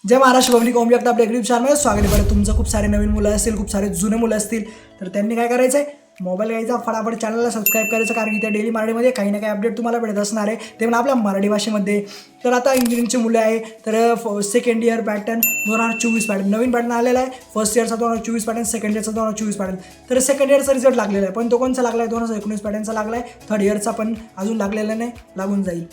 जय Maharashtra public ओम जगताप आपल्या YouTube चॅनलमध्ये स्वागत आहे. बरं, तुमचं खूप सारे नवीन मुलं असतील, खूप सारे जुने मुलं असतील, तर त्यांनी काय करायचं आहे, मोबाईल घ्यायचा, फटाफट चॅनलला सबस्क्राईब करायचं, कारण की त्या डेली मराठीमध्ये काही ना काही अपडेट तुम्हाला भेटत असणार आहे, ते पण आपल्या मराठी भाषेमध्ये. तर आता इंजिनिअरिंगची मुलं आहे, तर सेकंड इयर पॅटर्न 2024 पॅटर्न नवीन पॅटर्न आलेला आहे. फर्स्ट इयरचा 2024 पॅटर्न, सेकंड इयरचा 2024 पॅटर्न. तर सेकंड इयरचा रिझल्ट लागलेला आहे, पण तो कोणचा लागला आहे, 2019 पॅटर्नचा लागला आहे. थर्ड इयरचा पण अजून लागलेला नाही, लागून जाईल.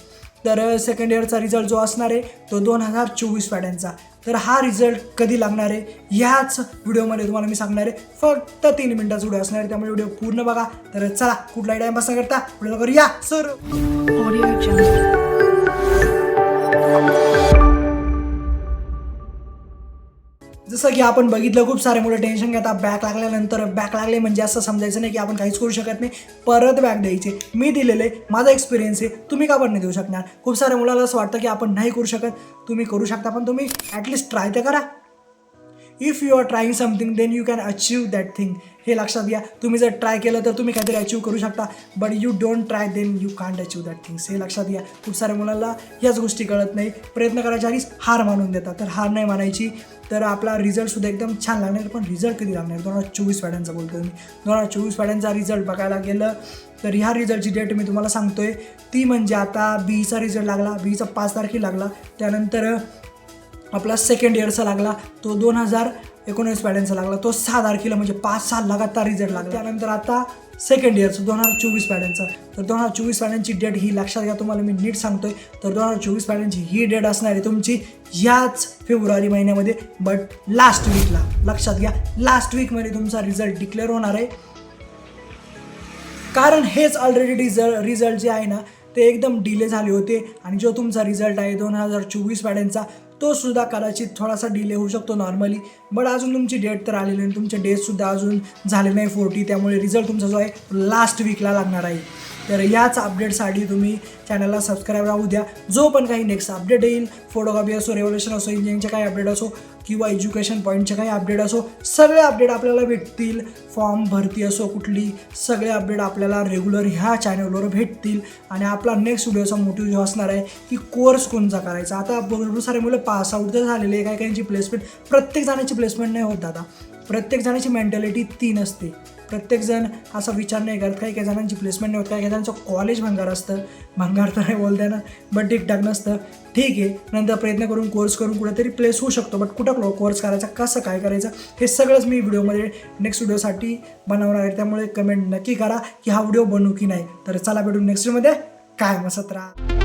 तर सेकंड इयरचा रिझल्ट जो असणार आहे तो 2024 पॅटर्नचा. तर हा रिझल्ट कधी लागणार आहे ह्याच व्हिडिओमध्ये तुम्हाला मी सांगणार आहे. फक्त 3 मिनिटाचा व्हिडिओ असणार आहे, त्यामुळे व्हिडिओ पूर्ण बघा. तर चला, कुठलाही टाइमपास न करता व्हिडिओ करूया सर. जसं की आपण बघितलं, खूप सारे मुलं टेन्शन घेतात. बॅक लागल्यानंतर बॅक लागले म्हणजे असं समजायचं नाही की आपण काहीच करू शकत नाही, परत बॅक द्यायचे. मी दिलेले, माझा एक्सपिरियन्स आहे, तुम्ही का पण नाही देऊ शकणार. खूप साऱ्या मुलाला असं वाटतं की आपण नाही करू शकत. तुम्ही करू शकता, पण तुम्ही ॲटलिस्ट ट्राय तर करा. If you are trying something then you can achieve that thing. हे लक्षात घ्या. तुम्ही जर ट्राय केलं तर तुम्ही काहीतरी अचीव करू शकता, but you don't try then you can't achieve that things. हे लक्षात घ्या. खूप साऱ्या मुलांना ह्याच गोष्टी कळत नाही. प्रयत्न करायच्या आधीच हार मानून देतात, तर हार नाही मानायची. तर आपला रिझल्टसुद्धा एकदम छान लागणार. पण रिझल्ट कधी लागणार, 2024 पॅटर्नचा बोलतो मी. 2024 पॅटर्नचा रिझल्ट बघायला गेलं तर ह्या रिझल्टची डेट मी तुम्हाला सांगतोय, ती म्हणजे आता बीचा रिझल्ट लागला, बीचा 5 तारखेला लागला. त्यानंतर आपला सेकंड इयरचा लागला, तो 2019 पॅटर्नचा लागला, तो 6 तारखेला, म्हणजे 5-6 लगातार रिझल्ट लागला. त्यानंतर आता सेकंड इयरचं 2024 पॅटर्नचा. तर 2024 पॅटर्नची डेट ही लक्षात घ्या, तुम्हाला मी नीट सांगतोय. तर 2024 पॅटर्नची ही डेट असणार आहे तुमची ह्याच फेब्रुवारी महिन्यामध्ये, बट लास्ट वीकला. लक्षात घ्या, लास्ट वीकमध्ये तुमचा रिझल्ट डिक्लेअर होणार आहे. कारण हेच ऑलरेडी रिझल्ट जे आहे ना, ते एकदम डिले झाले होते. आणि जो तुमचा रिझल्ट आहे 2024 पॅटर्नचा, तो सुद्धा कदाचित थोडासा डिले होऊ शकतो नॉर्मली. बट अजून तुमची डेट तर आलेली नाही, तुमचे डेटसुद्धा अजून झाले नाही 40. त्यामुळे रिझल्ट तुमचा जो आहे लास्ट वीकला लागणार आहे. तर याच अपडेटसाठी तुम्ही चॅनलला सबस्क्राईब राहू द्या. जो पण काही नेक्स्ट अपडेट येईल, फोटोकॉपी असो, रेव्होल्युशन असो, इंजिनिअरिंगचे काही अपडेट असो, किंवा एज्युकेशन पॉईंटचे काही अपडेट असो, सगळे अपडेट आपल्याला भेटतील. फॉर्म भरती असो कुठली, सगळे अपडेट आपल्याला रेग्युलर ह्या चॅनलवर भेटतील. आणि आपला नेक्स्ट व्हिडिओचा मोटिव्ह जो असणार आहे की कोर्स कोणता करायचा. आता भरपूर सारे मुलं पास आउट तर झालेले आहे, काही काहींची प्लेसमेंट, प्रत्येक जणांची प्लेसमेंट नाही होत दादा. प्रत्येक जणांची मेंटॅलिटी 3 असते. प्रत्येकजण असा विचार नाही करत. काही काही जणांची प्लेसमेंट नाही होत, काही काही जणांचं कॉलेज भंगार असतं. भंगार तर नाही बोलताय ना, बट ठीकठाक नसतं. ठीक आहे, नंतर प्रयत्न करून कोर्स करून कुठेतरी प्लेस होऊ शकतो, बट कुठं कोर्स करायचा, कसं काय करायचं, हे सगळंच मी व्हिडिओमध्ये नेक्स्ट व्हिडिओसाठी बनवणार आहे. त्यामुळे कमेंट नक्की करा की हा व्हिडिओ बनवू की नाही. तर चला, भेटून नेक्स्ट व्हिडिओमध्ये. काय मस्त राहा.